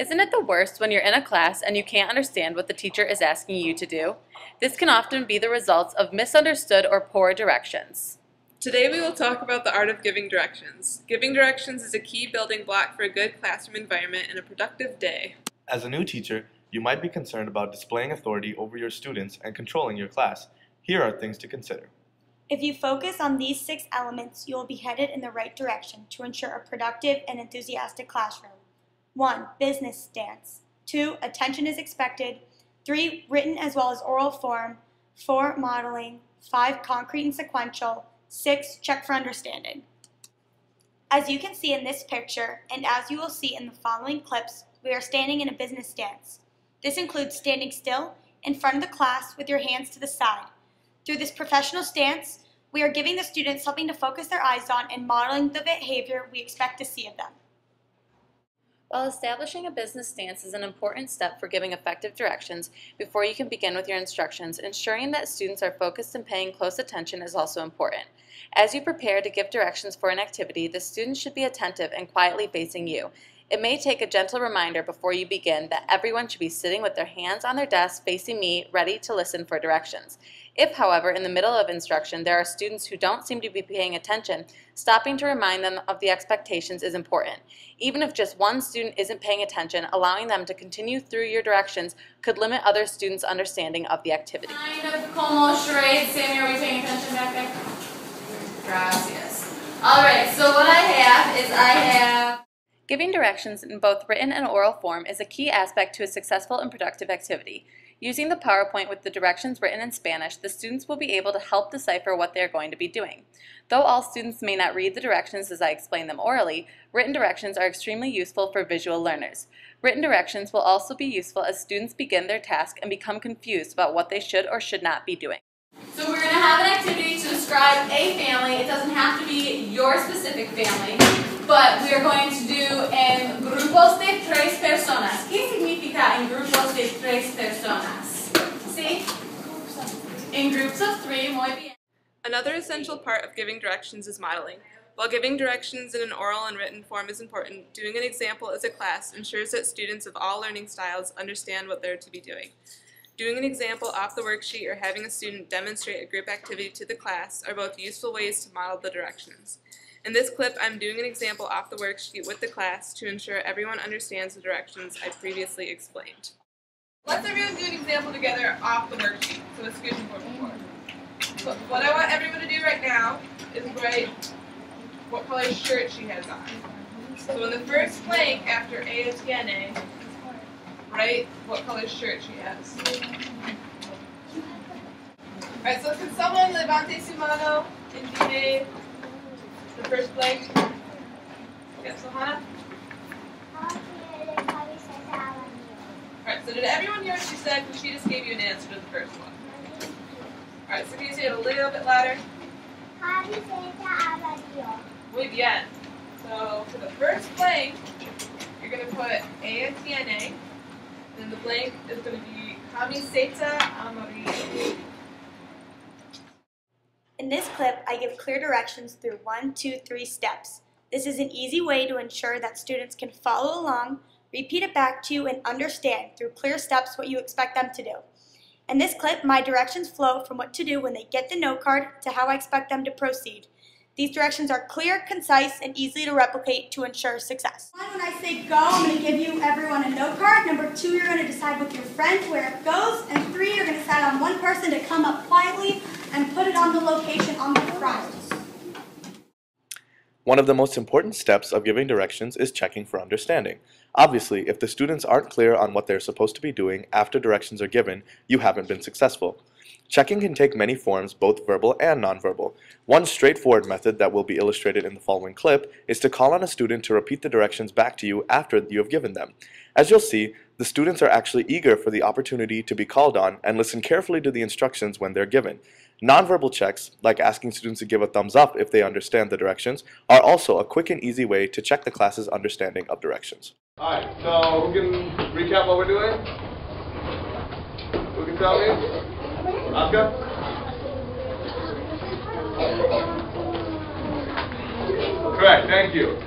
Isn't it the worst when you're in a class and you can't understand what the teacher is asking you to do? This can often be the result of misunderstood or poor directions. Today we will talk about the art of giving directions. Giving directions is a key building block for a good classroom environment and a productive day. As a new teacher, you might be concerned about displaying authority over your students and controlling your class. Here are things to consider. If you focus on these 6 elements, you will be headed in the right direction to ensure a productive and enthusiastic classroom. 1. Business stance. 2. Attention is expected. 3. Written as well as oral form. 4. Modeling. 5. Concrete and sequential. 6. Check for understanding. As you can see in this picture, and as you will see in the following clips, we are standing in a business stance. This includes standing still in front of the class with your hands to the side. Through this professional stance, we are giving the students something to focus their eyes on and modeling the behavior we expect to see of them. While establishing a business stance is an important step for giving effective directions before you can begin with your instructions, ensuring that students are focused and paying close attention is also important. As you prepare to give directions for an activity, the students should be attentive and quietly facing you. It may take a gentle reminder before you begin that everyone should be sitting with their hands on their desk facing me, ready to listen for directions. If, however, in the middle of instruction there are students who don't seem to be paying attention, stopping to remind them of the expectations is important. Even if just one student isn't paying attention, allowing them to continue through your directions could limit other students' understanding of the activity. Kind of como charade. Sammy, are we paying attention back there? Gracias. Alright, so what I have Giving directions in both written and oral form is a key aspect to a successful and productive activity. Using the PowerPoint with the directions written in Spanish, the students will be able to help decipher what they are going to be doing. Though all students may not read the directions as I explain them orally, written directions are extremely useful for visual learners. Written directions will also be useful as students begin their task and become confused about what they should or should not be doing. So we're going to have an activity to describe a family. It doesn't have to be your specific family, but we are going to do en grupos de 3 personas. ¿Qué significa en grupos de 3 personas? ¿Sí? In groups of 3, muy bien. Another essential part of giving directions is modeling. While giving directions in an oral and written form is important, doing an example as a class ensures that students of all learning styles understand what they're to be doing. Doing an example off the worksheet or having a student demonstrate a group activity to the class are both useful ways to model the directions. In this clip, I'm doing an example off the worksheet with the class to ensure everyone understands the directions I previously explained. Let's everyone do an example together off the worksheet, so it's good before. So what I want everyone to do right now is write what color shirt she has on. So in the first blank after ella tiene, write what color shirt she has. Alright, so can someone levante su mano and dire the first blank? Yes, so Hannah? Alright, so did everyone hear what she said? Because she just gave you an answer to the first one. Alright, so can you say it a little bit louder? Muy bien. So for the first blank, you're going to put ella tiene, and the blank is going to be camiseta amarilla. In this clip, I give clear directions through 1, 2, 3 steps. This is an easy way to ensure that students can follow along, repeat it back to you, and understand through clear steps what you expect them to do. In this clip, my directions flow from what to do when they get the note card to how I expect them to proceed. These directions are clear, concise, and easy to replicate to ensure success. When I say go, I'm going to give you everyone a note card. Number 2, you're going to decide with your friends where it goes. And 3, you're going to decide on one person to come up quietly and put it on the location on the front. One of the most important steps of giving directions is checking for understanding. Obviously, if the students aren't clear on what they're supposed to be doing after directions are given, you haven't been successful. Checking can take many forms, both verbal and nonverbal. One straightforward method that will be illustrated in the following clip is to call on a student to repeat the directions back to you after you have given them. As you'll see, the students are actually eager for the opportunity to be called on and listen carefully to the instructions when they're given. Nonverbal checks, like asking students to give a thumbs up if they understand the directions, are also a quick and easy way to check the class's understanding of directions. Alright, so who can recap what we're doing? Who can tell me? Oscar? Correct, thank you.